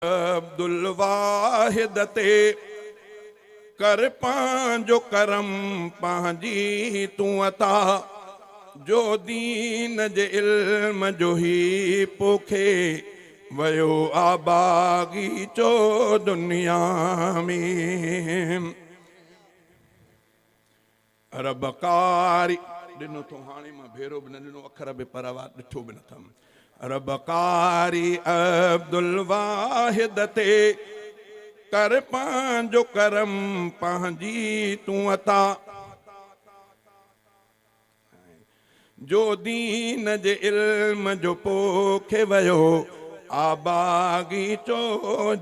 अब्दुल वाहिद ते कर पांजो करम पांजी तू अता जो दीन जे इल्म जो ही पोखे वयो आबागीचो दुनिया में रबकारी ॾिनो थो हाणे मां भेरो बि न ॾिनो अखर बि पर ॾिठो बि न अथमि रबकारी अब्दुल वाहिद ते कर पांजो करम पांजी तू अता जो दीन जे इल्म जो पोखे वयो आबागीचो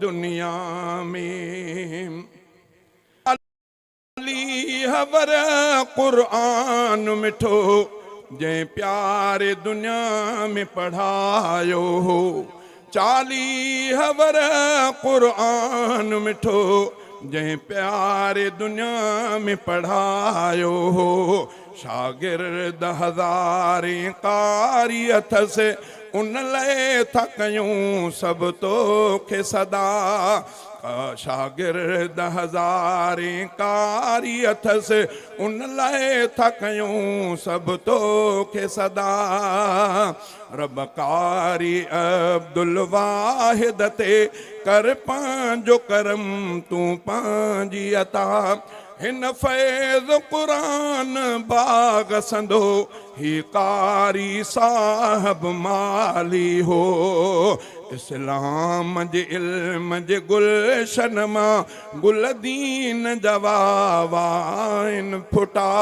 दुनिया में अली हवर कुरान मिठो जै प्यारे दुनिया में पढ़ायो हो 40 हवर कुरान मिठो जै प्यारे दुनिया में पढ़ायो हो शागिर्द हज़ारे कारी अथसि उन लाइ था कयूं सब तोखे सदा शागिर्द हज़ारे कारी अथसि उन लाइ था कयूं सब तोखे सदा रबकारी अब्दुल वाहिद ते कर पांजो करम तू पांजी अता हिन फैज़ कुरान बाग संदो ही कारी साहब माली हो इस्लाम जे इल्म जे गुलशन मां गुल दीन जवावाइन फुटा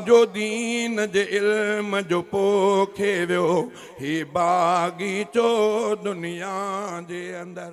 जो दीन जे इल्म जो पोखे वियो ही बागीचो दुनिया जे अंदर।